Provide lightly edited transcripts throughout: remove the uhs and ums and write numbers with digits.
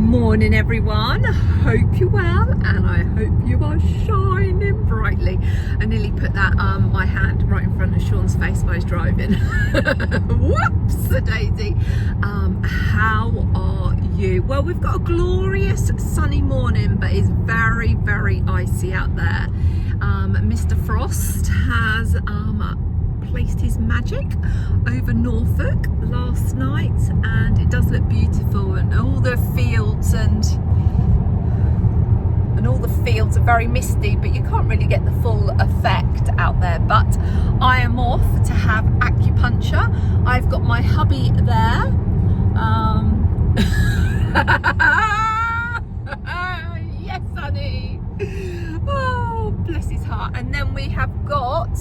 Morning everyone, hope you're well and I hope you are shining brightly. I nearly put that my hand right in front of Sean's face while I was driving. Whoops-a-daisy. How are you? Well, we've got a glorious sunny morning, but it's very, very icy out there. Mr. Frost has placed his magic over Norfolk last night, and it does look beautiful, and all the fields and all the fields are very misty, but you can't really get the full effect out there. But I am off to have acupuncture. I've got my hubby there. Yes, honey. Oh, bless his heart. And then we have got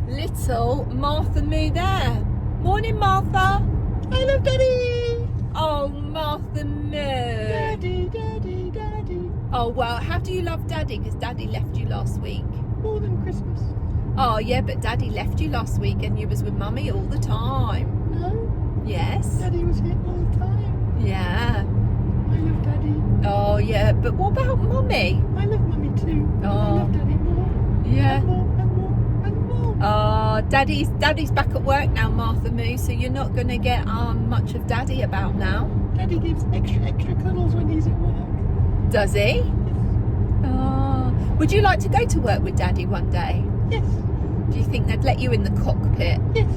little Martha Moo there. Morning, Martha. I love Daddy. Oh, Martha Moo. Daddy, Daddy, Daddy. Oh, well, how do you love Daddy? Because Daddy left you last week. More than Christmas. Oh, yeah, but Daddy left you last week and you was with Mummy all the time. No. Yes. Daddy was here all the time. Yeah. I love Daddy. Oh, yeah, but what about Mummy? I love Mummy too. Oh. I love Daddy more. Yeah. And more and more and more. Oh, Daddy's back at work now, Martha Moo, so you're not going to get much of Daddy about now. Daddy gives extra cuddles when he's at work. Does he? Yes. Oh. Would you like to go to work with Daddy one day? Yes. Do you think they'd let you in the cockpit? Yes.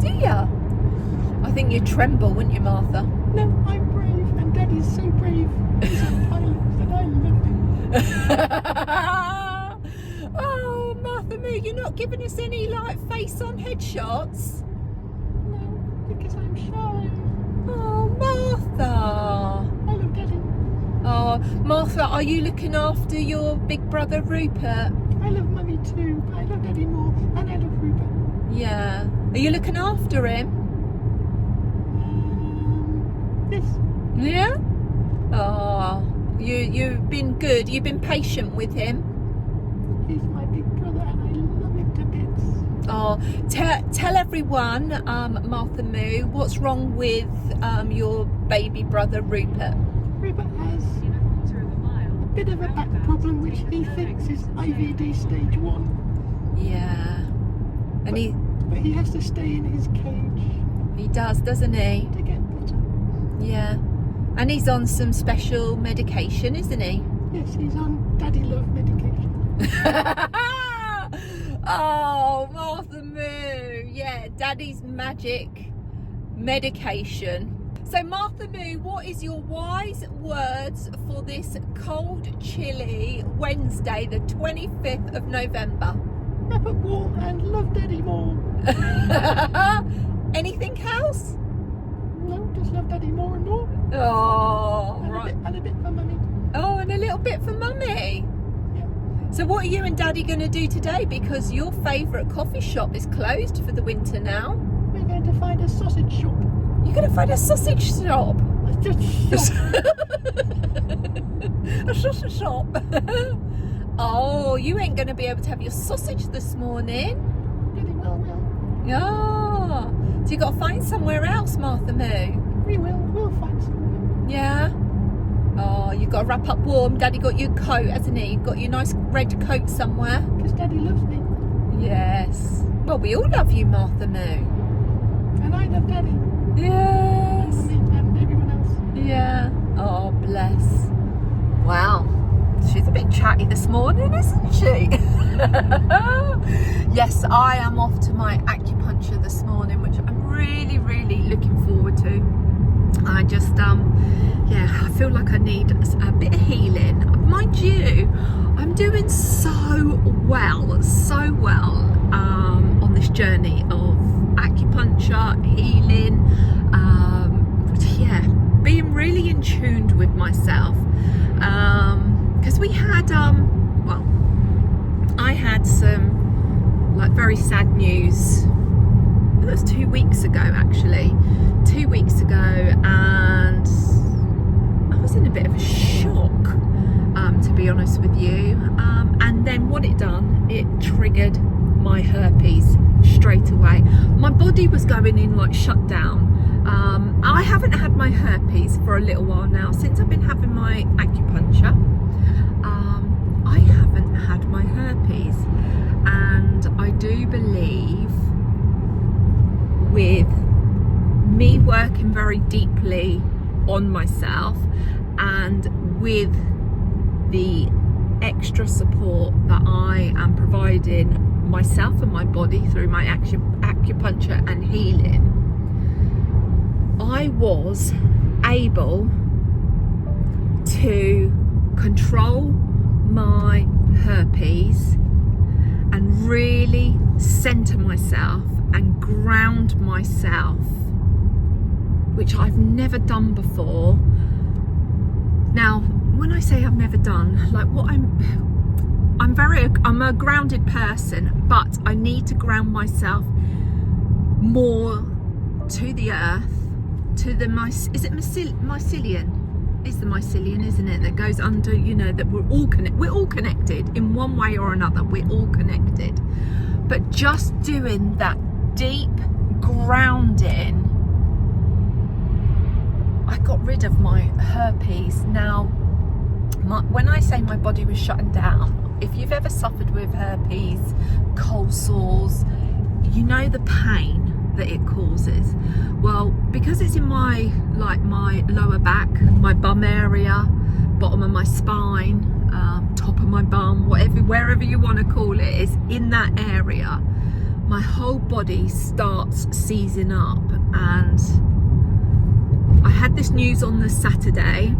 Do ya? I think you'd tremble, wouldn't you, Martha? No, I'm brave, and Daddy's so brave. He's a pilot, and I love him. Oh, Martha Moo, you're not giving us any like face-on headshots? No, because I'm shy. Oh, Martha. I love Daddy. Oh, Martha, are you looking after your big brother Rupert? I love Mummy too, but I love Daddy more, and I love Rupert. Yeah. Are you looking after him? Yes. Yeah? Oh, you've been good. You've been patient with him. He's my big brother and I love him to bits. Oh, tell everyone, Martha Moo, what's wrong with your baby brother Rupert? Rupert has a bit of a back problem which he thinks is IVD stage 1. Yeah. And But he has to stay in his cage he does, doesn't he? to get better. Yeah. And he's on some special medication, isn't he? Yes, he's on Daddy Love medication. Oh, Martha Moo. Yeah, Daddy's magic medication. So, Martha Moo, what is your wise words for this cold, chilly Wednesday, the 25th of November? Wrap up warm and love Daddy more. Anything else? No, just love Daddy more and more. Oh, And right. a bit for Mummy. Oh, and a little bit for Mummy. Yeah. So what are you and Daddy going to do today? Because your favourite coffee shop is closed for the winter now. We're going to find a sausage shop. You're going to find a sausage shop. Just shop. A sausage shop. Oh, you ain't going to be able to have your sausage this morning. Daddy will. Yeah. So you got to find somewhere else, Martha Moo. We'll find somewhere. Yeah. Oh, you got to wrap up warm. Daddy got you a coat, hasn't he? Got your nice red coat somewhere. Because Daddy loves me. Yes. Well, we all love you, Martha Moo. And I love Daddy. Yes. And Mummy and everyone else. Yeah. Oh, bless. Wow. She's a bit chatty this morning, isn't she? Yes, I am off to my acupuncture this morning, which I'm really, really looking forward to. I just, yeah, I feel like I need a bit of healing. Mind you, I'm doing so well on this journey of acupuncture, healing, yeah, being really in tune with myself. Because we had, well, I had some like very sad news. It was 2 weeks ago, actually. 2 weeks ago, and I was in a bit of a shock, to be honest with you. And then what it done, it triggered my herpes straight away. My body was going in like shutdown. I haven't had my herpes for a little while now. Since I've been having my acupuncture, I haven't had my herpes, and I do believe with me working very deeply on myself and with the extra support that I am providing myself and my body through my acupuncture and healing, I was able to control my herpes and really center myself and ground myself, which I've never done before. Now, when I say I've never done, like what I'm a grounded person, but I need to ground myself more to the earth, to the mycelium? It's the mycelium, isn't it, that goes under, you know, that we're all connected in one way or another. We're all connected, but just doing that deep grounding, I got rid of my herpes. Now, when I say my body was shutting down, if you've ever suffered with herpes, cold sores, you know the pain that it causes. Well, because it's in my lower back, my bum area, bottom of my spine, top of my bum, wherever you want to call it, is in that area. My whole body starts seizing up, and I had this news on the Saturday,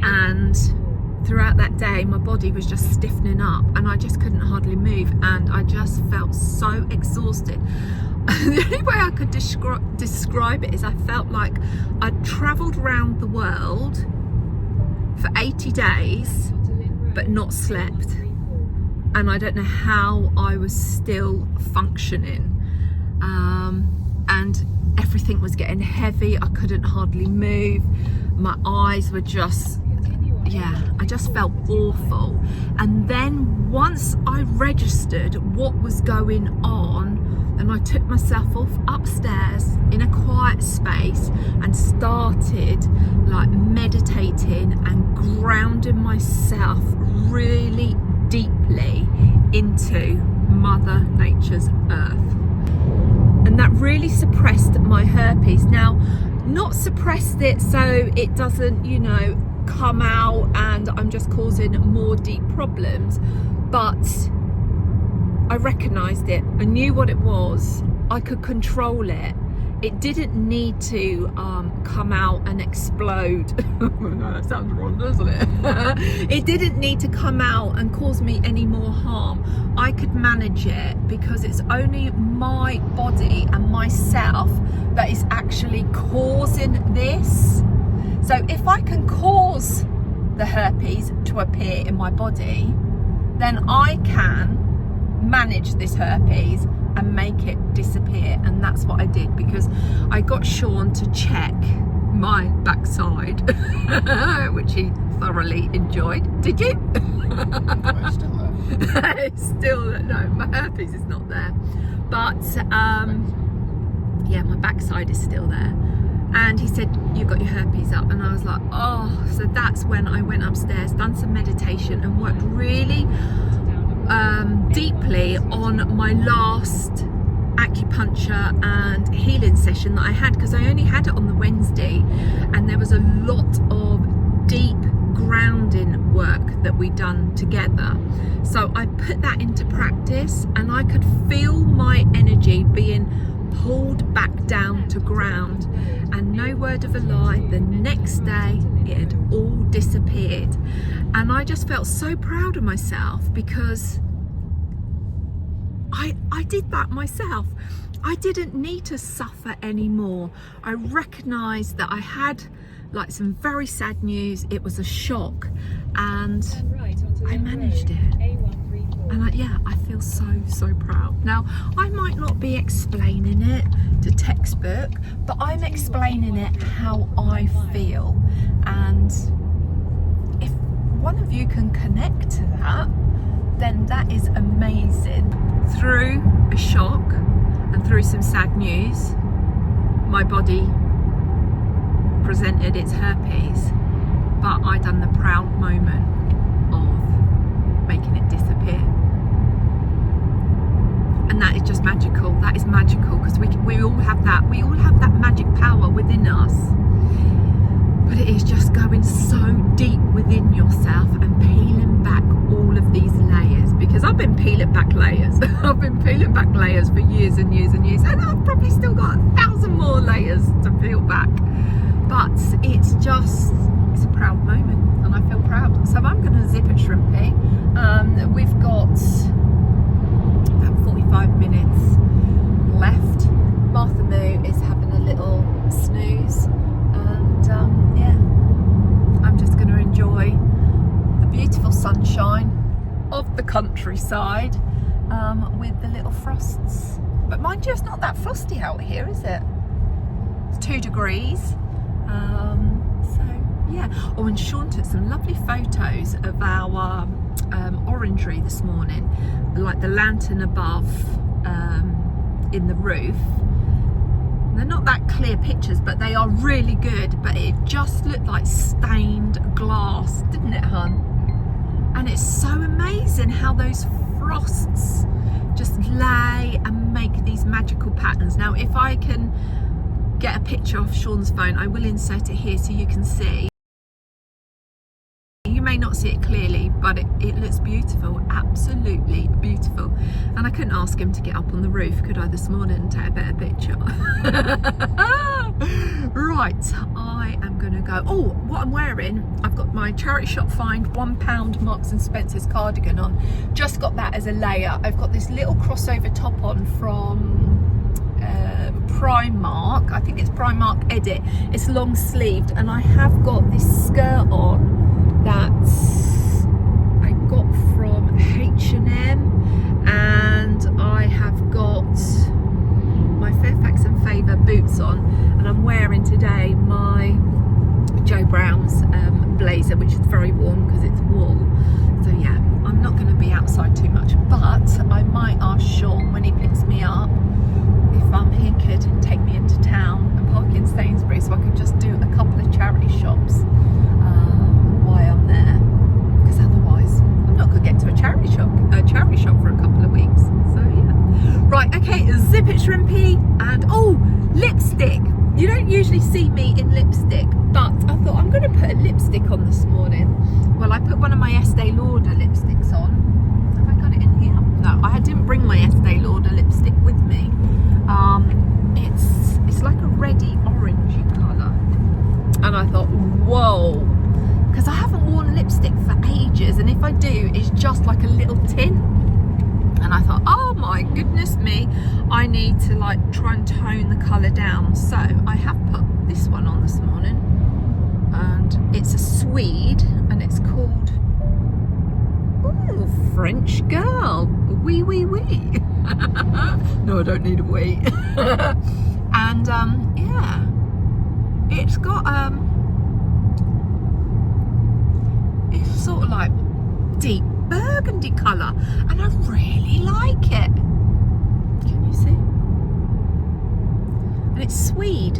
and throughout that day my body was just stiffening up and I just couldn't hardly move, and I just felt so exhausted. The only way I could describe it is I felt like I'd travelled around the world for 80 days but not slept, and I don't know how I was still functioning, and everything was getting heavy. I couldn't hardly move. My eyes were just, I just felt awful. And then once I registered what was going on, then I took myself off upstairs in a quiet space and started like meditating and grounding myself really deeply into Mother Nature's earth. And that really suppressed my herpes. Now, not suppressed it so it doesn't, you know, come out and I'm just causing more deep problems, but I recognised it. I knew what it was. I could control it. It didn't need to come out and explode. No, that sounds wrong, doesn't it? It didn't need to come out and cause me any more harm. I could manage it because it's only my body and myself that is actually causing this. So if I can cause the herpes to appear in my body, then I can manage this herpes and make it disappear. And that's what I did, because I got Sean to check my backside, which he thoroughly enjoyed. Did you? It's still there. It's still, no, my herpes is not there, but yeah, my backside is still there. And he said, you got your herpes up, and I was like, oh. So that's when I went upstairs, done some meditation and worked really deeply on my last acupuncture and healing session that I had, because I only had it on the Wednesday, and there was a lot of deep grounding work that we done together. So I put that into practice, and I could feel my energy being pulled back down to ground, and no word of a lie, the next day it had all disappeared. And I just felt so proud of myself, because I did that myself. I didn't need to suffer anymore. I recognised that I had like some very sad news. It was a shock, and I managed it. And I feel so proud. Now, I might not be explaining it to textbook, but I'm explaining it how I feel. And if one of you can connect to that, then that is amazing. Through a shock and through some sad news, my body presented its herpes, but I done the proud moment of making it disappear. And that is just magical. That is magical, because we all have that. We all have that magic power within us. But it is just going so deep within yourself and peeling back all of these layers. Because I've been peeling back layers. I've been peeling back layers for years and years and years. And I've probably still got 1,000 more layers to peel back. But it's a proud moment, and I feel proud. So I'm going to zip it shrimpy. We've got about 45 minutes left. Martha Moo is having a little snooze, and yeah, I'm just going to enjoy the beautiful sunshine of the countryside with the little frosts. But mind you, it's not that frosty out here, is it? It's 2 degrees. So yeah. Oh, and Sean took some lovely photos of our orangery this morning, like the lantern above in the roof. They're not that clear pictures, but they are really good. But it just looked like stained glass, didn't it, hun? And it's so amazing how those frosts just lay and make these magical patterns. Now, if I can get a picture off Sean's phone, I will insert it here so you can see. You may not see it clearly, but it looks beautiful, absolutely beautiful. And I couldn't ask him to get up on the roof, could I, this morning, and take a better picture? Right, I am gonna go. Oh, what I'm wearing, I've got my charity shop find £1 Marks and Spencer's cardigan on. Just got that as a layer. I've got this little crossover top on from Primark. I think it's Primark Edit. It's long sleeved, and I have got this skirt on that I got from H&M, and I have got my Fairfax and Favour boots on, and I'm wearing today my Joe Brown's blazer, which is very warm because it's wool. So yeah, I'm not going to be outside too much, but I might ask Sean when he picks me up if he could take me into town and park in Sainsbury's, so I could just do a couple of charity shops while I'm there, because otherwise I'm not going to get to a charity shop for a couple of weeks. So yeah, right, okay, zip it shrimpy. And oh, lipstick. You don't usually see me in lipstick, but I thought I'm going to put a lipstick on this morning. Well, I put one of my Estee Lauder lipsticks on. Have I got it in here? No, I didn't bring my Estee Lauder lipstick with me. It's like a reddy orangey colour, and I thought, whoa, because I haven't worn lipstick for ages, and if I do, it's just like a little tint. And I thought, oh my goodness me, I need to like try and tone the colour down. So I have put this one on this morning, and it's a Swede, and it's called, ooh, French Girl, wee wee wee. No, I don't need a wee. And yeah, it's got it's sort of like deep burgundy colour, and I really like it. Can you see? And it's Swede,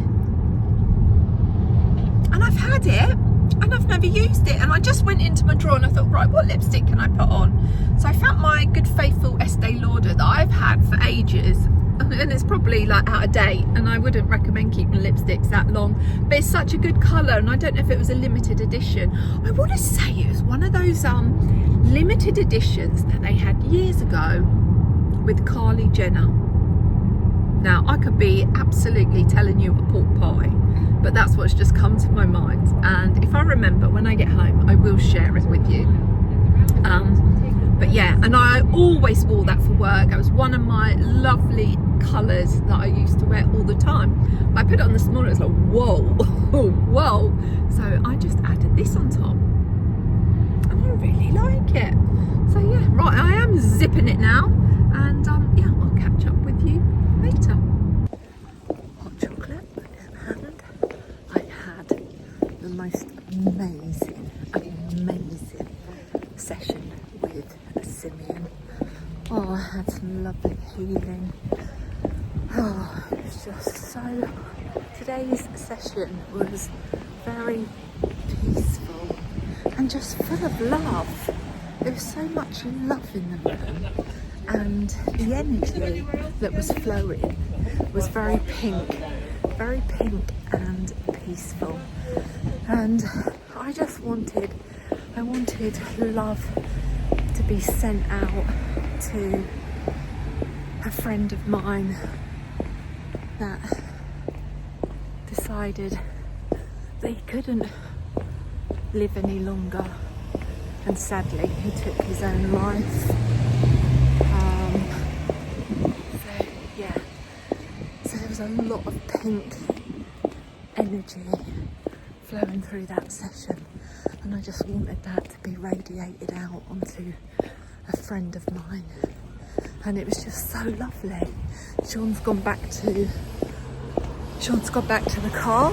and I've had it and I've never used it, and I just went into my drawer and I thought, right, what lipstick can I put on? So I found my good faithful Estee Lauder that I've had for ages, and it's probably like out of date, and I wouldn't recommend keeping lipsticks that long, but it's such a good colour, and I don't know if it was a limited edition. I want to say it was one of those limited editions that they had years ago with Kylie Jenner. Now, I could be absolutely telling you a pork pie, but that's what's just come to my mind, and if I remember when I get home, I will share it with you. But yeah, and I always wore that for work. It was one of my lovely colours that I used to wear all the time. I put it on this morning, it was like, whoa, whoa. So I just added this on top, and I really like it. So yeah, right, I am zipping it now, and yeah, I'll catch up with you later. Hot chocolate in hand. I had the most amazing session with Simeon. Oh, I had some lovely healing. Oh, it's just so today's session was very peaceful and just full of love. There was so much love in the room, and the energy that was flowing was very pink and peaceful. And I just wanted love to be sent out to a friend of mine that decided that he couldn't live any longer, and sadly he took his own life. So there was a lot of pink energy flowing through that session, and I just wanted that to be radiated out onto a friend of mine, and it was just so lovely. Sean's gone back to the car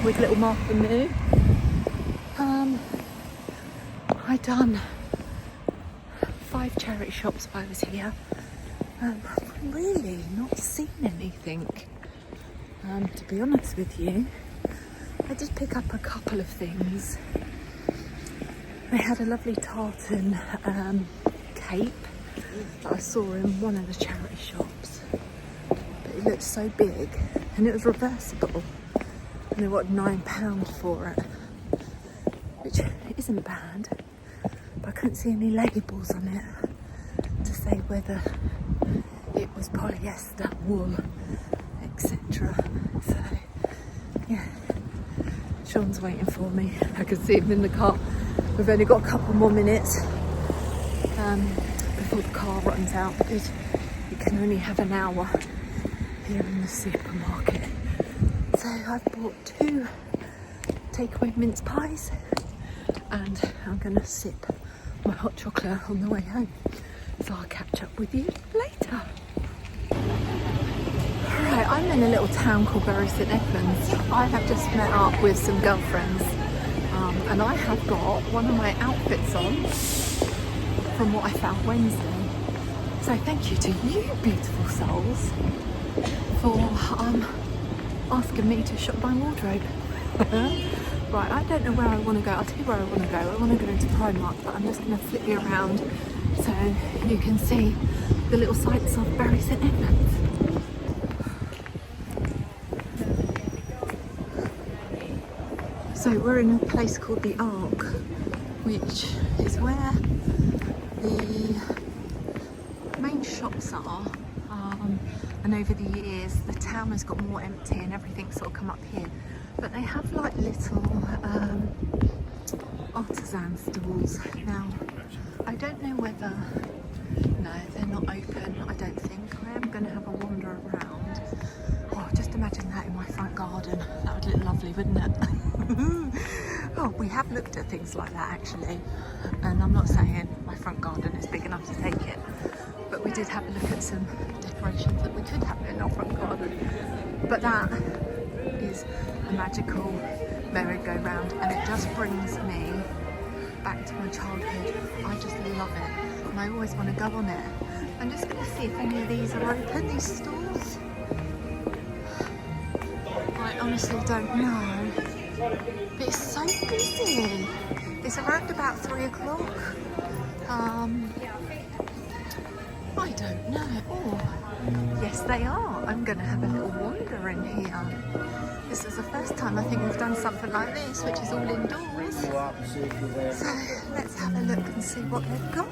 with little Martha Moo. I done 5 charity shops while I was here. I've really not seen anything, to be honest with you. I did pick up a couple of things. They had a lovely tartan cape that I saw in one of the charity shops, but it looked so big, and it was reversible, and they wanted £9 for it, which isn't bad, but I couldn't see any labels on it to say whether it was polyester, wool, etc. So yeah, Sean's waiting for me. I can see him in the car. We've only got a couple more minutes before the car runs out, because you can only have an hour here in the supermarket. So I've bought 2 takeaway mince pies, and I'm gonna sip my hot chocolate on the way home. So I'll catch up with you later. Right, I'm in a little town called Bury St Edmunds. I have just met up with some girlfriends, and I have got one of my outfits on from what I found Wednesday. So thank you to you beautiful souls for asking me to shop my wardrobe. Right, I don't know where I want to go. I'll tell you where I want to go. I want to go into Primark, but I'm just going to flip you around so you can see the little sights of Bury St Edmunds. So we're in a place called the Ark, which is where the main shops are, and over the years the town has got more empty and everything's sort of come up here, but they have like little artisan stalls. Now I don't know whether, no, they're not open, I don't think. I am going to have a wander around. Oh, just imagine that in my front garden. That would look lovely, wouldn't it? Oh, we have looked at things like that actually, and I'm not saying my front garden is big enough to take it, but we did have a look at some decorations that we could have in our front garden. But that is a magical merry-go-round, and it just brings me back to my childhood. I just love it, and I always want to go on it. I'm just going to see if any of these are open, these stalls. I honestly don't know, but it's so busy. It's around about 3 o'clock. I don't know. Oh, yes they are. I'm going to have a little wander in here. This is the first time I think we've done something like this, which is all indoors. So let's have a look and see what they've got.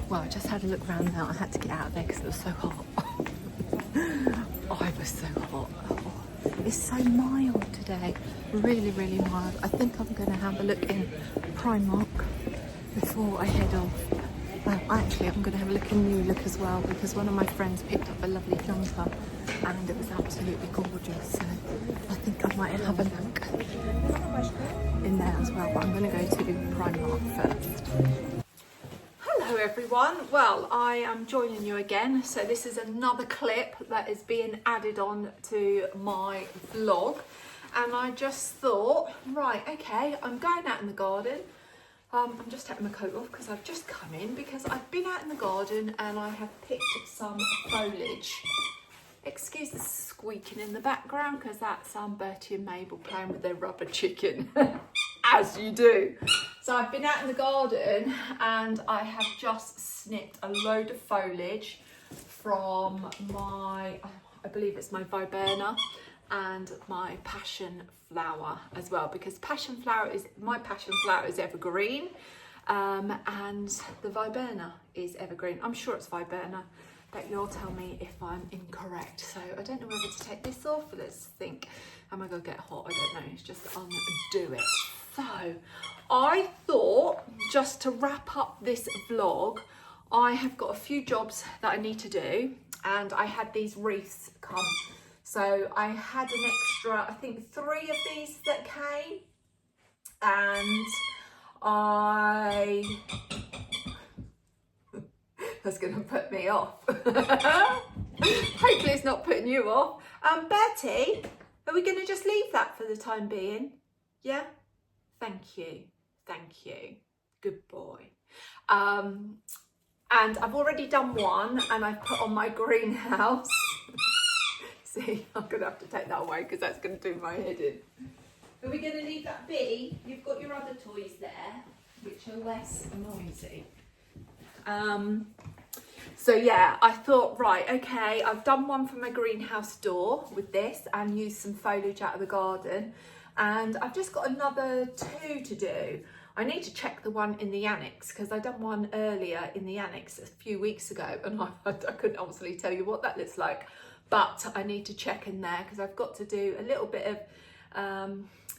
Well, I just had a look around now. I had to get out of there because it was so hot. Oh, it was so hot. Oh, it's so mild today. Really, really mild. I think I'm going to have a look in Primark before I head off. Actually, I'm going to have a look in New Look as well, because one of my friends picked up a lovely jumper and it was absolutely gorgeous. So I think I might have a look in there as well. But I'm going to go to Primark first. Hello everyone, well I am joining you again. So this is another clip that is being added on to my vlog, and I just thought, right, okay, I'm going out in the garden, I'm just taking my coat off because I've just come in because I've been out in the garden and I have picked some foliage. Excuse the squeaking in the background because that's Bertie and Mabel playing with their rubber chicken, as you do. So I've been out in the garden and I have just snipped a load of foliage from my, I believe it's my viburnum and my passion flower as well, because my passion flower is evergreen, and the viburnum is evergreen. I'm sure it's viburnum, but you'll tell me if I'm incorrect. So I don't know whether to take this off. Let's think. Am I gonna get hot? I don't know. It's just undo it. So I thought, just to wrap up this vlog, I have got a few jobs that I need to do, and I had these wreaths come. So I had an extra, I think 3 of these that came, and that's going to put me off. Hopefully it's not putting you off. Bertie, are we going to just leave that for the time being? Yeah? Thank you. Thank you. Good boy. And I've already done one, and I've put on my greenhouse. See, I'm going to have to take that away because that's going to do my head in. Are we going to leave that be? You've got your other toys there, which are less noisy. So yeah, I thought, right, okay, I've done one for my greenhouse door with this and used some foliage out of the garden. And I've just got another 2 to do. I need to check the one in the annex because I done one earlier in the annex a few weeks ago, and I couldn't obviously tell you what that looks like. But I need to check in there because I've got to do a little bit of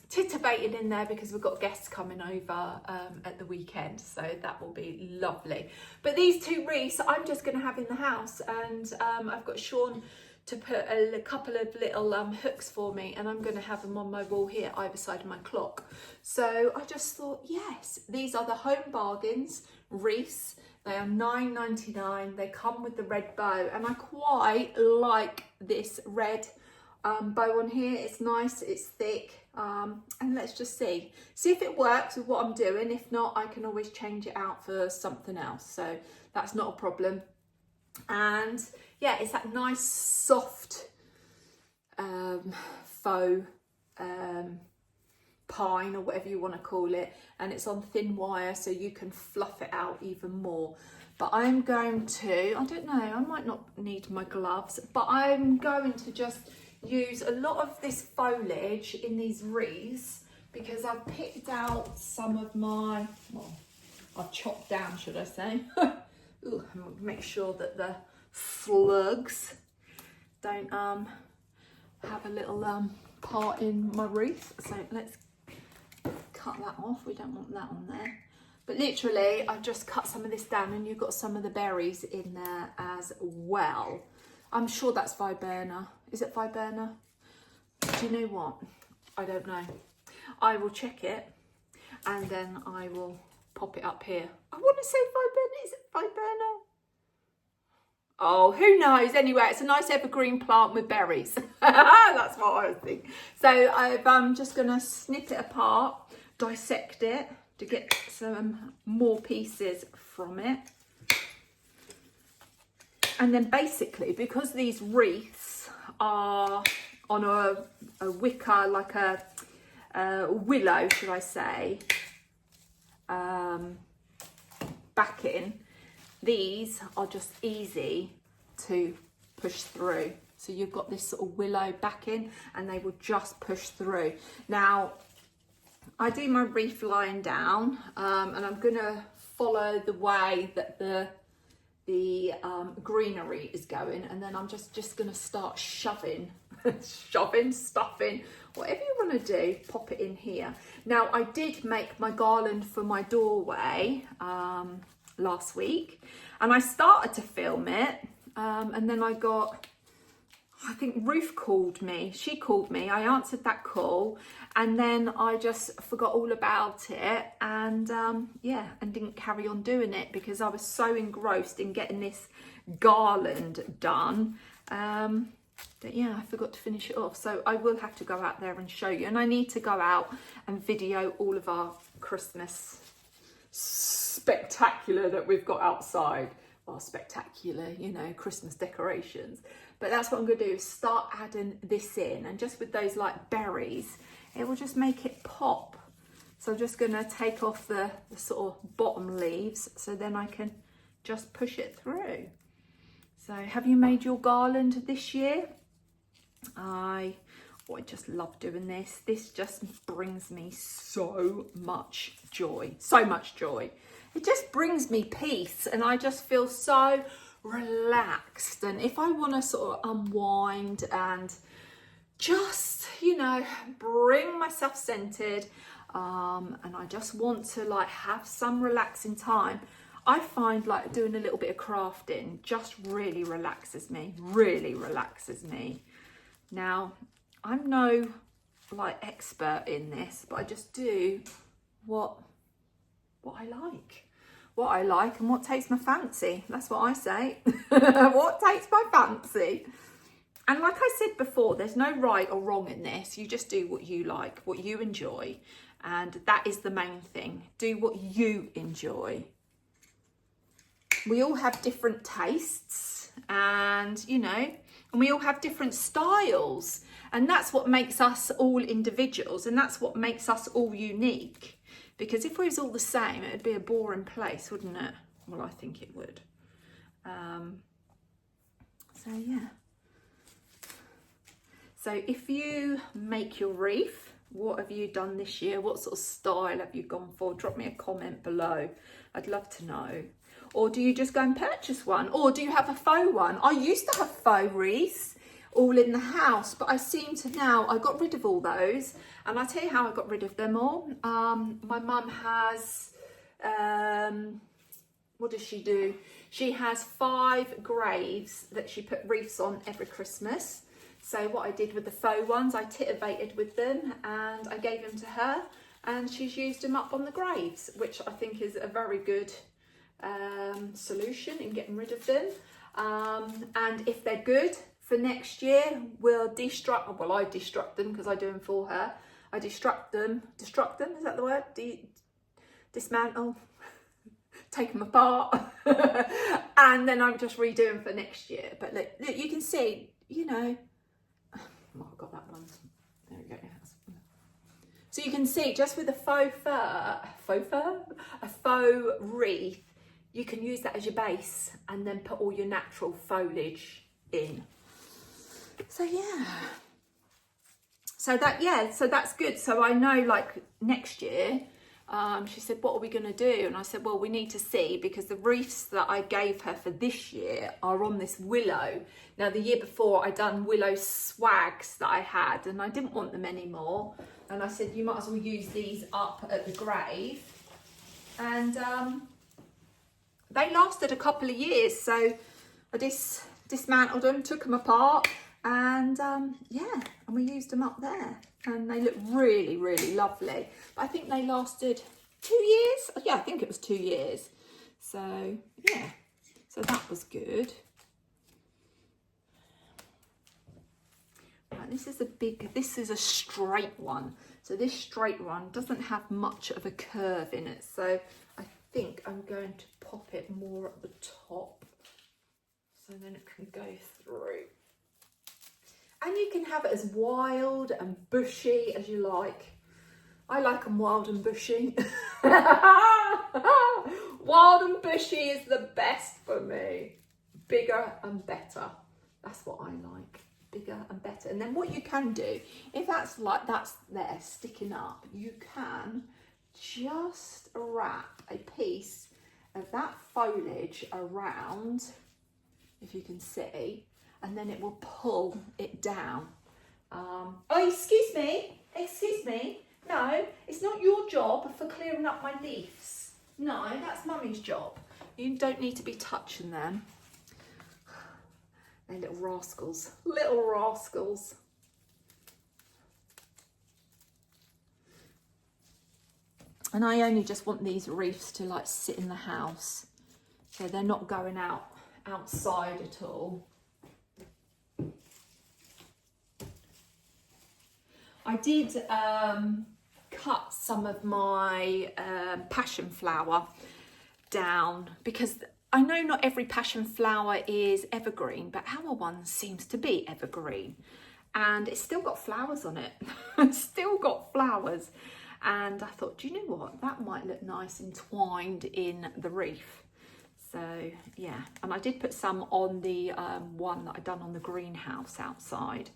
titivating in there because we've got guests coming over at the weekend. So that will be lovely. But these 2 wreaths I'm just going to have in the house. And I've got Sean to put a couple of little hooks for me. And I'm going to have them on my wall here, either side of my clock. So I just thought, yes, these are the Home Bargains wreaths. They are $9.99. They come with the red bow, and I quite like this red bow on here. It's nice, it's thick, and let's just see if it works with what I'm doing. If not, I can always change it out for something else, so that's not a problem. And yeah, it's that nice soft faux pine or whatever you want to call it, and it's on thin wire so you can fluff it out even more. But I'm going to, I don't know, I might not need my gloves, but I'm going to just use a lot of this foliage in these wreaths because I've picked out some of my, well, I've chopped down, should I say. Ooh, make sure that the slugs don't have a little part in my wreath. So let's cut that off. We don't want that on there. But literally, I've just cut some of this down, and you've got some of the berries in there as well. I'm sure that's viburnum. Is it viburnum? Do you know what? I don't know. I will check it, and then I will pop it up here. I want to say viburnum. Is it viburnum? Oh, who knows? Anyway, it's a nice evergreen plant with berries. That's what I was thinking. So I'm just going to snip it apart, dissect it to get some more pieces from it. And then basically, because these wreaths are on a wicker, like a willow, should I say, backing, these are just easy to push through. So you've got this sort of willow backing, and they will just push through. Now, I do my wreath lying down, and I'm going to follow the way that the greenery is going, and then I'm just going to start shoving, stuffing, whatever you want to do, pop it in here. Now, I did make my garland for my doorway last week, and I started to film it, and then I think Ruth called me. She called me. I answered that call, and then I just forgot all about it, and yeah, and didn't carry on doing it because I was so engrossed in getting this garland done that yeah, I forgot to finish it off. So I will have to go out there and show you, and I need to go out and video all of our Christmas spectacular that we've got outside. Well, spectacular, you know, Christmas decorations. But that's what I'm going to do, is start adding this in. And just with those like berries, it will just make it pop. So I'm just going to take off the sort of bottom leaves, so then I can just push it through. So have you made your garland this year? I just love doing this. This just brings me so much joy, so much joy. It just brings me peace, and I just feel so relaxed. And if I want to sort of unwind and just, you know, bring myself centered, and I just want to like have some relaxing time, I find like doing a little bit of crafting just really relaxes me, Now, I'm no like expert in this, but I just do what I like and what takes my fancy. That's what I say. What takes my fancy. And like I said before, there's no right or wrong in this. You just do what you like, what you enjoy. And that is the main thing. Do what you enjoy. We all have different tastes, and, you know, and we all have different styles. And that's what makes us all individuals, and that's what makes us all unique. Because if we was all the same, it'd be a boring place, wouldn't it? Well, I think it would. So, yeah. So if you make your wreath, what have you done this year? What sort of style have you gone for? Drop me a comment below. I'd love to know. Or do you just go and purchase one? Or do you have a faux one? I used to have faux wreaths all in the house, but I seem to now, I got rid of all those. And I'll tell you how I got rid of them all. My mum has, what does she do? She has 5 graves that she put wreaths on every Christmas. So what I did with the faux ones, I titivated with them and I gave them to her, and she's used them up on the graves, which I think is a very good solution in getting rid of them. And if they're good for next year, we'll destruct, well, I destruct them because I do them for her. I destruct them, is that the word? Dismantle, take them apart, and then I'm just redoing for next year. But look, you can see, you know, oh, I've got that one. There we go. So you can see, just with a a faux wreath, you can use that as your base and then put all your natural foliage in. So yeah. So that's good. So I know, like, next year, she said, what are we going to do? And I said, well, we need to see, because the wreaths that I gave her for this year are on this willow. Now, the year before, I done willow swags that I had, and I didn't want them anymore. And I said, you might as well use these up at the grave. And they lasted a couple of years. So I dismantled them, took them apart, and yeah, and we used them up there. And they look really, really lovely. But I think they lasted 2 years. Yeah, I think it was 2 years. So, yeah. So that was good. Right, this is a straight one. So this straight one doesn't have much of a curve in it. So I think I'm going to pop it more at the top, so then it can go through. And you can have it as wild and bushy as you like. I like them wild and bushy. Wild and bushy is the best for me. Bigger and better. That's what I like. Bigger and better. And then what you can do, if that's there sticking up, you can just wrap a piece of that foliage around, if you can see, and then it will pull it down. Oh, excuse me. No, it's not your job for clearing up my leaves. No, that's Mummy's job. You don't need to be touching them. They're little rascals. Little rascals. And I only just want these wreaths to like sit in the house. So they're not going outside at all. I did cut some of my passion flower down, because I know not every passion flower is evergreen, but our one seems to be evergreen, and it's still got flowers on it. It's still got flowers, and I thought, do you know what, that might look nice entwined in the wreath. So yeah, and I did put some on the one that I done on the greenhouse outside,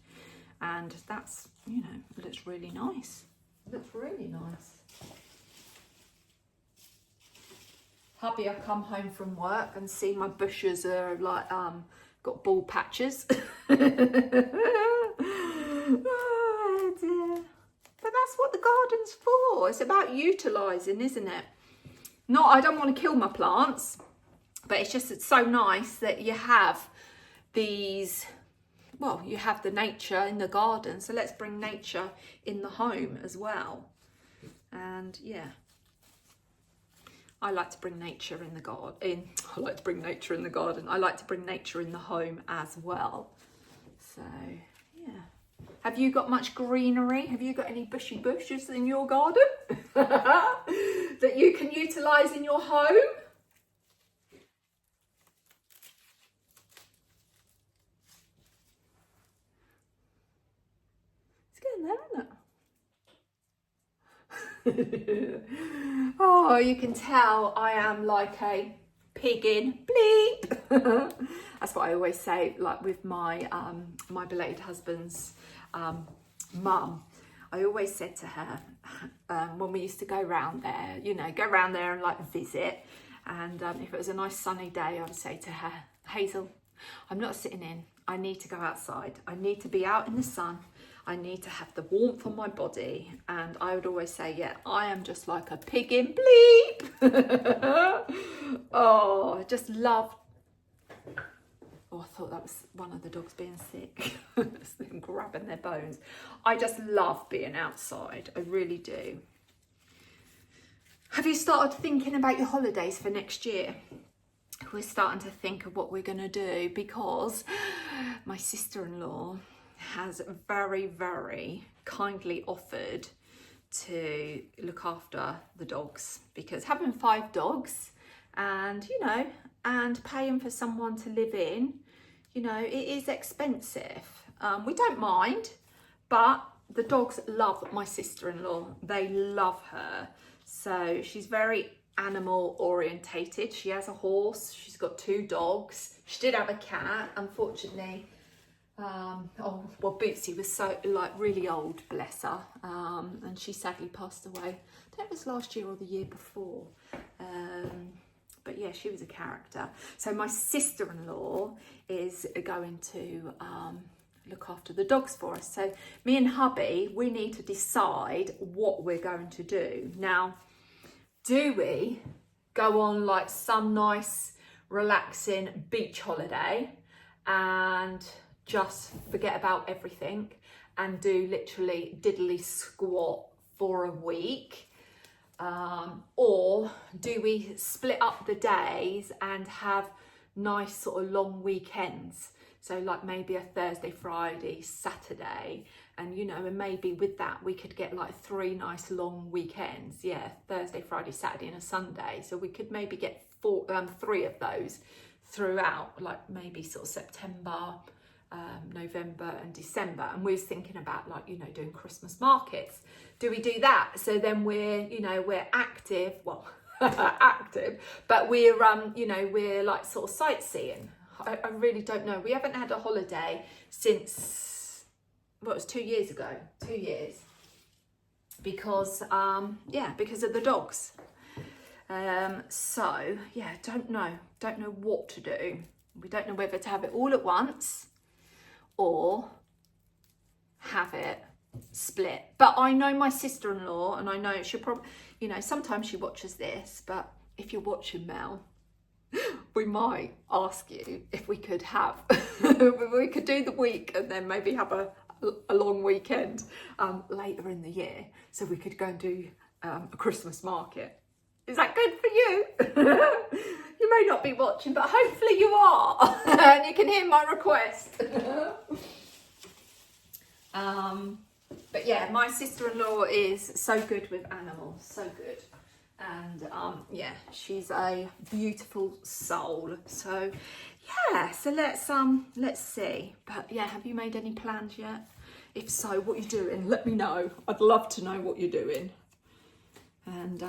and that's, you know, looks really nice. Looks really nice. Hubby, I come home from work and see my bushes are like got bald patches. Oh dear. But that's what the garden's for. It's about utilising, isn't it? Not, I don't want to kill my plants, but it's just, it's so nice that you have these, well, you have the nature in the garden. So let's bring nature in the home as well. And yeah, I like to bring nature in the garden. I like to bring nature in the garden. I like to bring nature in the home as well. So yeah. Have you got much greenery? Have you got any bushy bushes in your garden that you can utilise in your home? It's getting there, isn't it? Oh, you can tell I am like a pig in bleep. That's what I always say, like with my my belated husband's mum. I always said to her when we used to go round there, you know, go round there and like visit, and if it was a nice sunny day, I would say to her, Hazel, I'm not sitting in, I need to go outside, I need to be out in the sun, I need to have the warmth on my body. And I would always say, yeah, I am just like a pig in bleep. Oh, I just love. Oh, I thought that was one of the dogs being sick. It's them grabbing their bones. I just love being outside. I really do. Have you started thinking about your holidays for next year? We're starting to think of what we're going to do, because my sister-in-law has very, very kindly offered to look after the dogs, because having 5 dogs and, you know, and paying for someone to live in, you know, it is expensive. We don't mind, but the dogs love my sister-in-law. They love her. So she's very animal orientated. She has a horse, she's got 2 dogs. She did have a cat, unfortunately. Oh, well, Bootsy was so, like, really old, bless her, and she sadly passed away. I don't know if it was last year or the year before, but yeah, she was a character. So my sister-in-law is going to look after the dogs for us. So me and hubby, we need to decide what we're going to do. Now, do we go on like some nice relaxing beach holiday and just forget about everything and do literally diddly squat for a week? Or do we split up the days and have nice sort of long weekends? So like maybe a Thursday, Friday, Saturday, and you know, and maybe with that we could get like 3 nice long weekends. Yeah, Thursday, Friday, Saturday and a Sunday. So we could maybe get 3 of those throughout, like maybe sort of September, November and December. And we was thinking about, like, you know, doing Christmas markets. Do we do that? So then we're, you know, we're active, well, active, but we're, you know, we're like sort of sightseeing. I really don't know. We haven't had a holiday since, well, it was 2 years ago, 2 years, because, yeah, because of the dogs. So yeah, don't know what to do. We don't know whether to have it all at once or have it split. But I know my sister-in-law, and I know she'll probably, you know, sometimes she watches this, but if you're watching, Mel, we might ask you if we could have, we could do the week and then maybe have a long weekend later in the year, so we could go and do a Christmas market. Is that good for you? You may not be watching, but hopefully you are, and you can hear my request. But But yeah, my sister-in-law is so good with animals, so good. And yeah, she's a beautiful soul. So yeah, so let's see. But yeah, have you made any plans yet? If so, what you're doing, let me know. I'd love to know what you're doing. And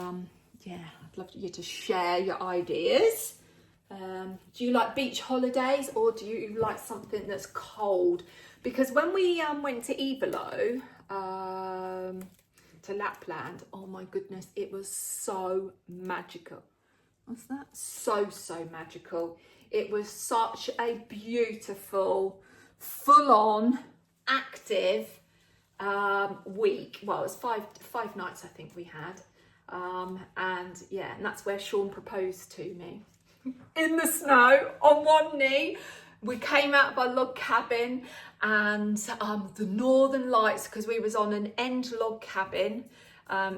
yeah, I'd love you to share your ideas. Do you like beach holidays, or do you like something that's cold? Because when we went to Ivalo, to Lapland, oh my goodness, it was so magical. What's that? So magical. It was such a beautiful, full-on, active week. Well, it was five nights I think we had. And yeah, and that's where Sean proposed to me. In the snow, on one knee. We came out of our log cabin, and the northern lights, because we was on an end log cabin,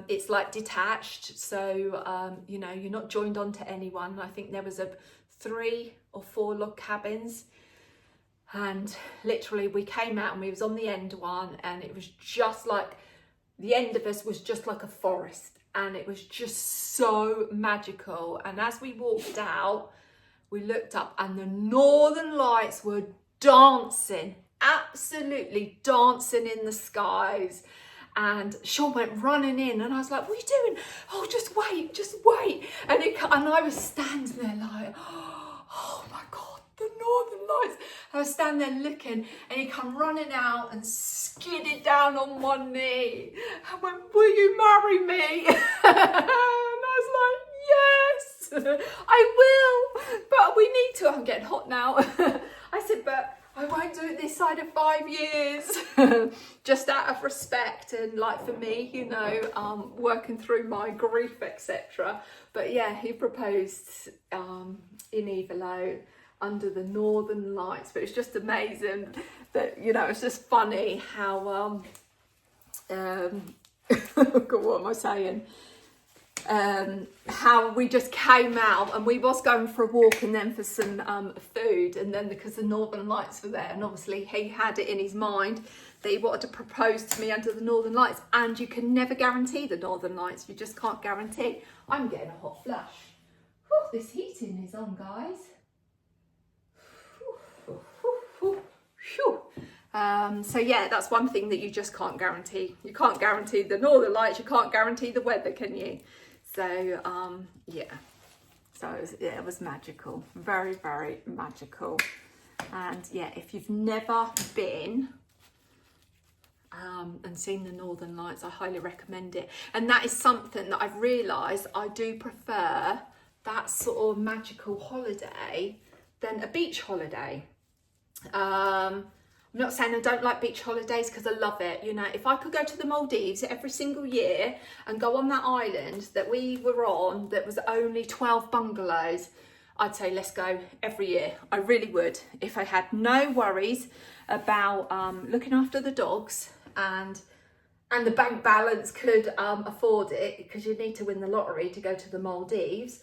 it's like detached, so you know, you're not joined onto anyone. I think there was 3 or 4 log cabins, and literally we came out and we was on the end one, and it was just like the end of us was just like a forest, and it was just so magical. And as we walked out, we looked up and the northern lights were dancing, absolutely dancing in the skies. And Sean went running in, and I was like, what are you doing? Oh, just wait. And I was standing there like, oh my God, the northern lights. I was standing there looking, and he come running out and skidded down on one knee. I went, will you marry me? And I was like, yes, I will, but we need to. I'm getting hot now. I said, but I won't do it this side of 5 years, just out of respect and like for me, you know, working through my grief, etc. But yeah, he proposed in Ivalo under the northern lights. But it's just amazing that, you know, it's just funny how what am I saying? How we just came out, and we was going for a walk and then for some food, and then because the northern lights were there, and obviously he had it in his mind that he wanted to propose to me under the northern lights. And you can never guarantee the northern lights, you just can't guarantee. I'm getting a hot flush. Whew, this heating is on, guys. So yeah, that's one thing that you just can't guarantee. You can't guarantee the northern lights, you can't guarantee the weather, can you? So yeah, so it was magical, very magical. And yeah, if you've never been and seen the northern lights, I highly recommend it. And that is something that I've realised I do prefer, that sort of magical holiday, than a beach holiday. I'm not saying I don't like beach holidays, because I love it. You know, if I could go to the Maldives every single year and go on that island that we were on that was only 12 bungalows, I'd say let's go every year. I really would. If I had no worries about looking after the dogs, and the bank balance could afford it, because you need to win the lottery to go to the Maldives,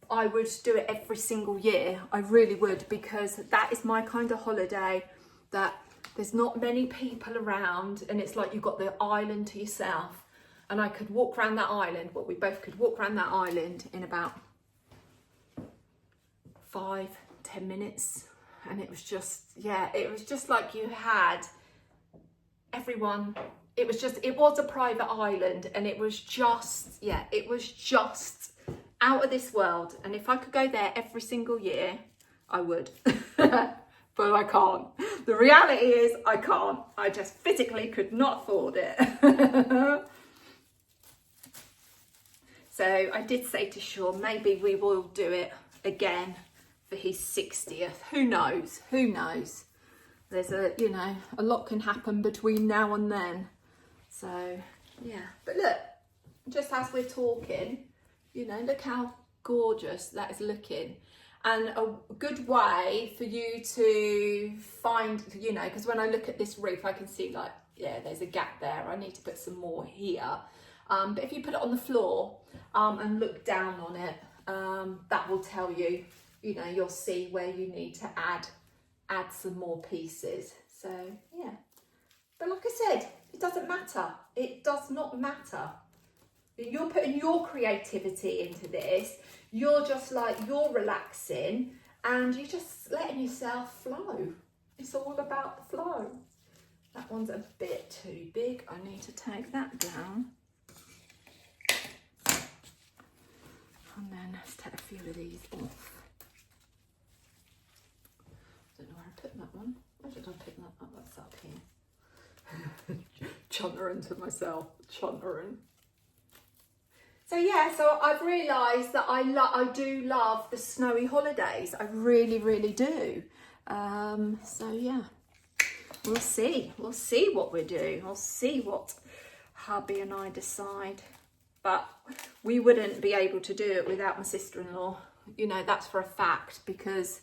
I would do it every single year. I really would, because that is my kind of holiday that there's not many people around, and it's like you've got the island to yourself. And I could walk around that island, well, we both could walk around that island in about 5-10 minutes. And it was just, yeah, it was just like you had everyone. It was a private island, and it was just, yeah, it was just out of this world. And if I could go there every single year, I would. But I can't. The reality is I can't. I just physically could not afford it. So I did say to Sean, maybe we will do it again for his 60th. Who knows? Who knows? There's you know, a lot can happen between now and then. So yeah, but look, just as we're talking, you know, look how gorgeous that is looking. And a good way for you to find, you know, because when I look at this roof, I can see like, yeah, there's a gap there. I need to put some more here. But if you put it on the floor and look down on it, that will tell you, you know, you'll see where you need to add some more pieces. So yeah, But like I said, it doesn't matter. It does not matter. You're putting your creativity into this. You're just like, you're relaxing and you're just letting yourself flow. It's all about the flow. That one's a bit too big. I need to take that down. And then let's take a few of these off. Don't know where I put that one. Where did I put that? Oh, that's up here. Chuntering to myself, chuntering. So yeah, so I've realised that I do love the snowy holidays. I really, really do. So yeah, we'll see what we do. I'll see what hubby and I decide. But we wouldn't be able to do it without my sister-in-law. You know, that's for a fact, because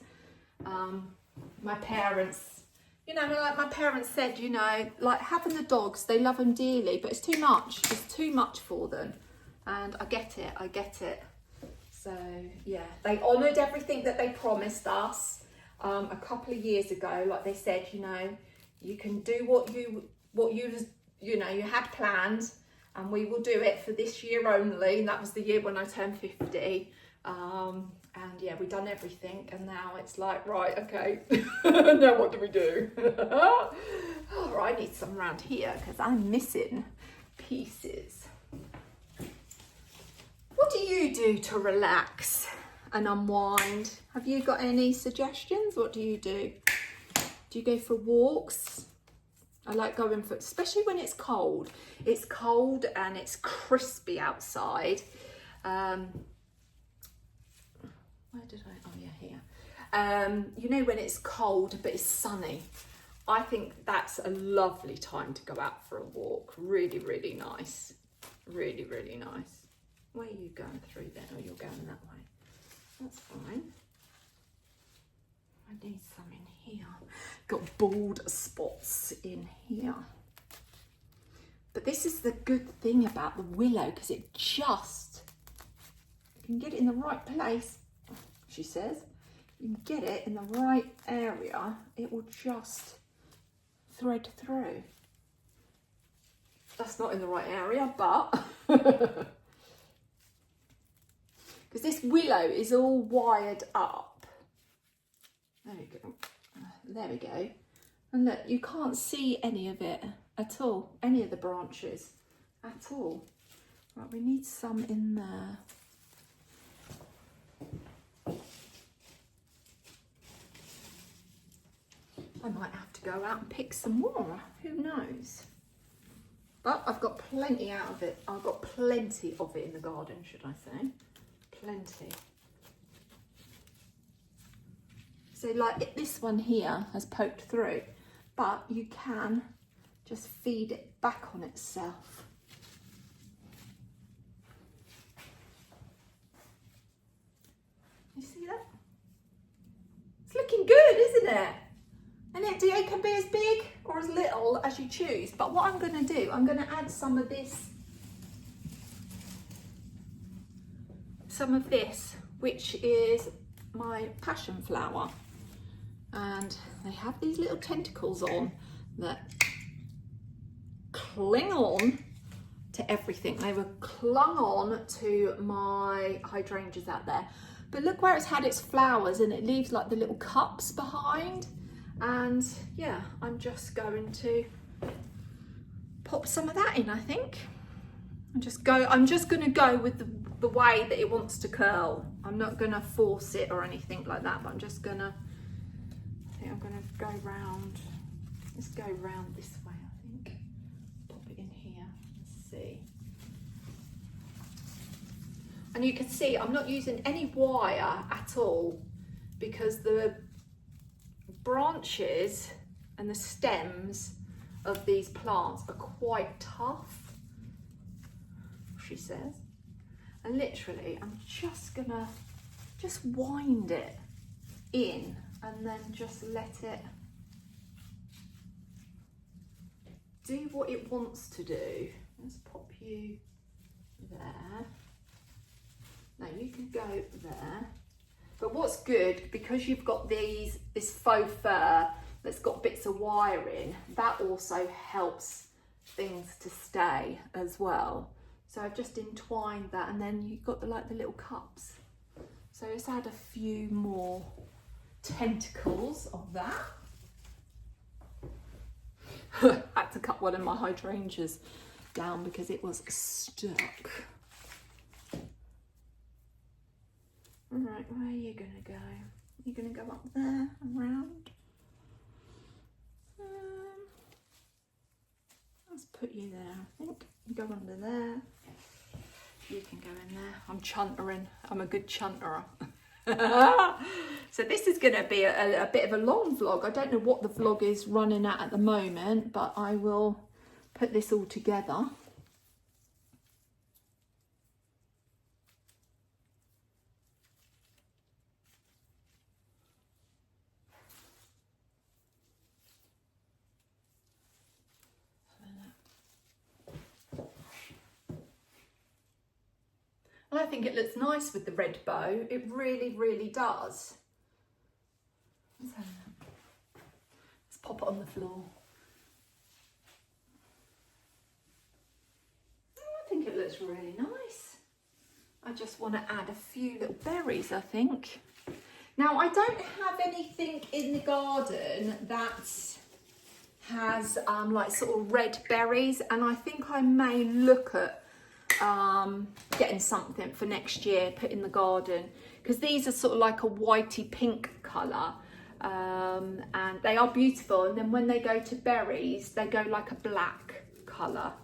my parents, you know, like my parents said, you know, like having the dogs, they love them dearly, but it's too much. It's too much for them. And I get it. So yeah, they honoured everything that they promised us a couple of years ago. Like they said, you know, you can do what you had planned, and we will do it for this year only. And that was the year when I turned 50. And yeah, we've done everything, and now it's like, right, okay, now what do we do? Oh, I need some around here because I'm missing pieces. What do you do to relax and unwind? Have you got any suggestions? What do you do? Do you go for walks? I like going for, especially when it's cold. It's cold and it's crispy outside. Where did I, oh yeah, here. You know, when it's cold but it's sunny. I think that's a lovely time to go out for a walk. Really, really nice. Really, really nice. Where are you going through there? Oh, you're going that way. That's fine. I need some in here. Got bald spots in here. But this is the good thing about the willow, because it just, you can get it in the right place, she says. You can get it in the right area, it will just thread through. That's not in the right area, but because this willow is all wired up. There we go. There we go. And look, you can't see any of it at all, any of the branches at all. Right, we need some in there. I might have to go out and pick some more, who knows? But I've got plenty out of it. I've got plenty of it in the garden, should I say. Plenty. So like this one here has poked through, but you can just feed it back on itself. You see that? It's looking good, isn't it? And it can be as big or as little as you choose. But what I'm going to do, I'm going to add some of this, which is my passion flower. And they have these little tentacles on that cling on to everything. They were clung on to my hydrangeas out there. But look where it's had its flowers, and it leaves like the little cups behind. And yeah, I'm just going to pop some of that in, I think. I'm just going to go with the way that it wants to curl. I'm not going to force it or anything like that, but I'm just going to, I think I'm going to go round. Let's go round this way, I think. Pop it in here and see. And you can see I'm not using any wire at all, because the branches and the stems of these plants are quite tough, she says. And literally I'm just gonna wind it in and then just let it do what it wants to do. Let's pop you there. Now you can go there. But what's good, because you've got this faux fur, that's got bits of wire in, that also helps things to stay as well. So I've just entwined that, and then you've got the little cups. So let's add a few more tentacles of that. Had to cut one of my hydrangeas down because it was stuck. Right, where are you gonna go? You're gonna go up there and round. Let's put you there, I think. You go under there. You can go in there. I'm chuntering. I'm a good chunterer. So this is going to be a bit of a long vlog. I don't know what the vlog is running at the moment, but I will put this all together. I think it looks nice with the red bow. It really, really does. Let's pop it on the floor. I think it looks really nice. I just want to add a few little berries, I think. Now, I don't have anything in the garden that has like sort of red berries, and I think I may look at getting something for next year, put in the garden, because these are sort of like a whitey pink colour, and they are beautiful, and then when they go to berries they go like a black colour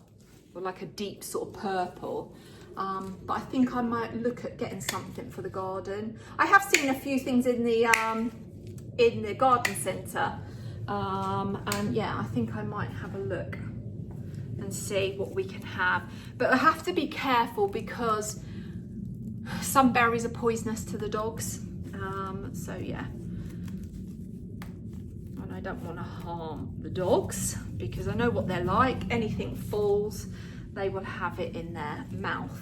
or like a deep sort of purple, but I think I might look at getting something for the garden. I have seen a few things in the garden centre, and yeah, I think I might have a look and see what we can have. But I have to be careful because some berries are poisonous to the dogs, so yeah, and I don't want to harm the dogs because I know what they're like. Anything falls, they will have it in their mouth.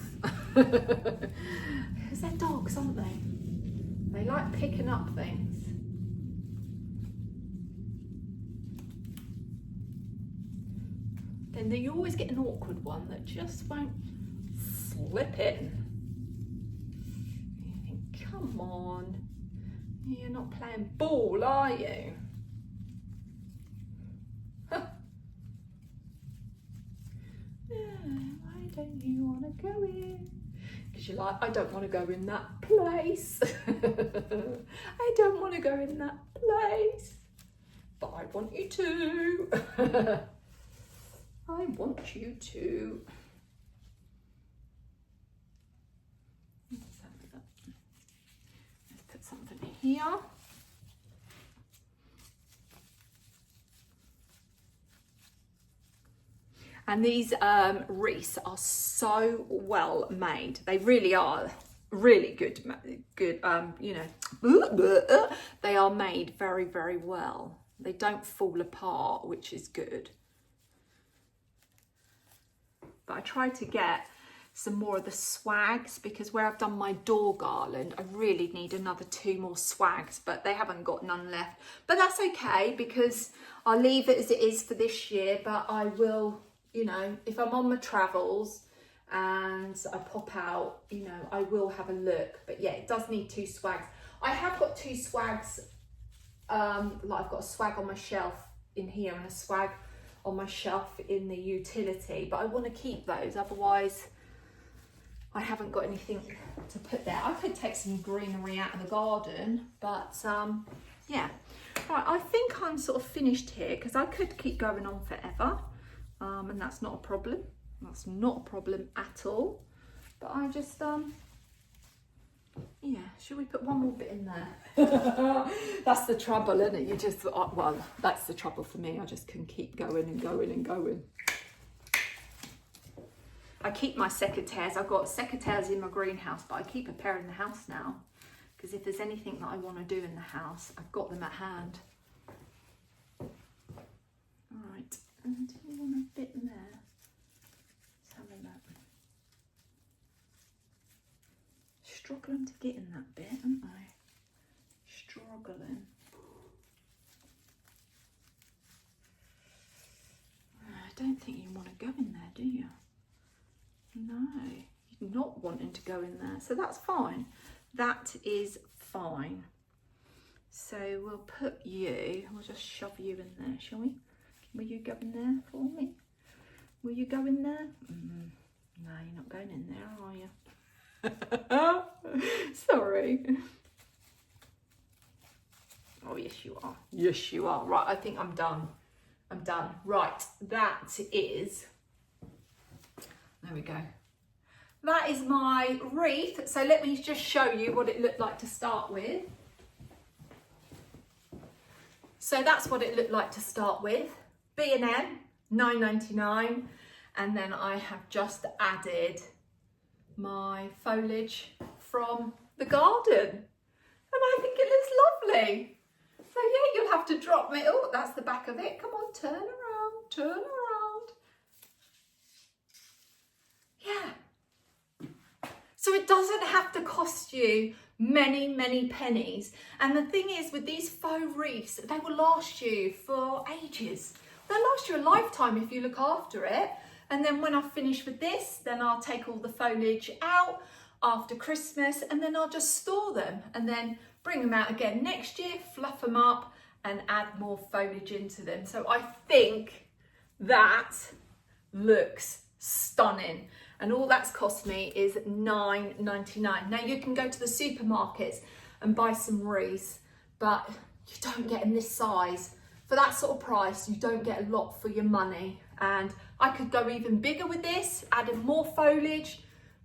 Because they're dogs, aren't they? They like picking up things. And then you always get an awkward one that just won't slip in. You think, come on, you're not playing ball, are you? Huh. Yeah, why don't you want to go in? Because you're like, I don't want to go in that place. I don't want to go in that place, but I want you to. I want you to. Let's put something here. And these wreaths are so well made. They really are really good. You know, they are made very, very well. They don't fall apart, which is good. But I tried to get some more of the swags because where I've done my door garland, I really need another 2 more swags, but they haven't got none left. But that's okay because I'll leave it as it is for this year, but I will, you know, if I'm on my travels and I pop out, you know, I will have a look. But yeah, it does need 2 swags. I have got 2 swags, like I've got a swag on my shelf in here and a swag on my shelf in the utility, but I want to keep those, otherwise I haven't got anything to put there. I could take some greenery out of the garden, but yeah. Right, I think I'm sort of finished here because I could keep going on forever, and that's not a problem. That's not a problem at all. But I just yeah, should we put one more bit in there? That's the trouble, isn't it? You just, well, that's the trouble for me. I just can keep going and going and going. I keep my secateurs. I've got secateurs in my greenhouse, but I keep a pair in the house now because if there's anything that I want to do in the house, I've got them at hand. All right, and do you want a bit in there? Let's have a look. Struggling to get in that bit, aren't I? Struggling. don't think you want to go in there, do you? No, you're not wanting to go in there, so that's fine. That is fine. So we'll put you, we'll just shove you in there, shall we? Will you go in there for me? Will you go in there? No, you're not going in there, are you? Sorry. Oh, yes, you are. Yes, you are. Right, I think I'm done. I'm done. Right, that is, there we go. That is my wreath. So let me just show you what it looked like to start with. So that's what it looked like to start with. B&M, $9.99. And then I have just added my foliage from the garden. And I think it looks lovely. So yeah, you'll have to drop me. Oh, that's the back of it. Come on, turn around, turn around. Yeah. So it doesn't have to cost you many, many pennies. And the thing is, with these faux wreaths, they will last you for ages. They'll last you a lifetime if you look after it. And then when I finish with this, then I'll take all the foliage out after Christmas, and then I'll just store them and then bring them out again next year, fluff them up and add more foliage into them. So I think that looks stunning. And all that's cost me is $9.99. Now you can go to the supermarkets and buy some wreaths, but you don't get in this size. For that sort of price, you don't get a lot for your money. And I could go even bigger with this, adding more foliage.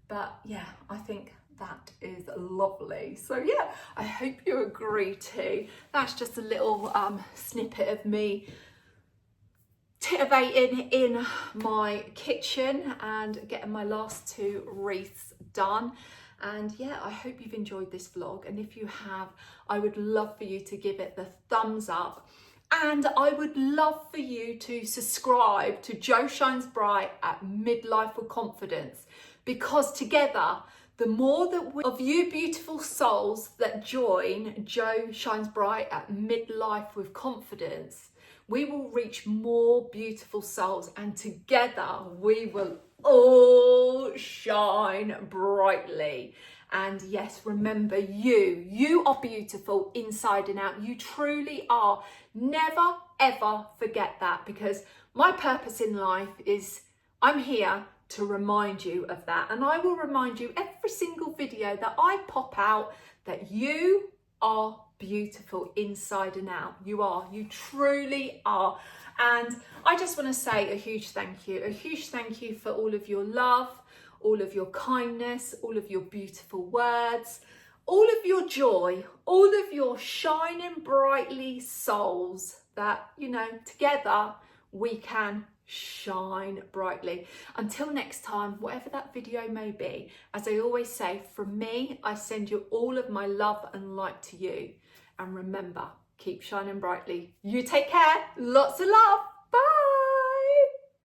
But yeah, I think that is lovely. So yeah, I hope you agree too. That's just a little snippet of me titivating in my kitchen and getting my last two wreaths done. And yeah, I hope you've enjoyed this vlog, and if you have, I would love for you to give it the thumbs up, and I would love for you to subscribe to Joe Shines Bright at Midlife with Confidence, because together, the more that of you beautiful souls that join Joe Shines Bright at Midlife with Confidence, we will reach more beautiful souls, and together we will all shine brightly. And yes, remember, you are beautiful inside and out. You truly are. Never ever forget that, because my purpose in life is I'm here to remind you of that. And I will remind you every single video that I pop out that you are beautiful inside and out. You are. You truly are. And I just want to say a huge thank you for all of your love, all of your kindness, all of your beautiful words, all of your joy, all of your shining brightly souls that, you know, together we can shine brightly. Until next time, whatever that video may be, as I always say, from me, I send you all of my love and light to you. And remember, keep shining brightly. You take care. Lots of love.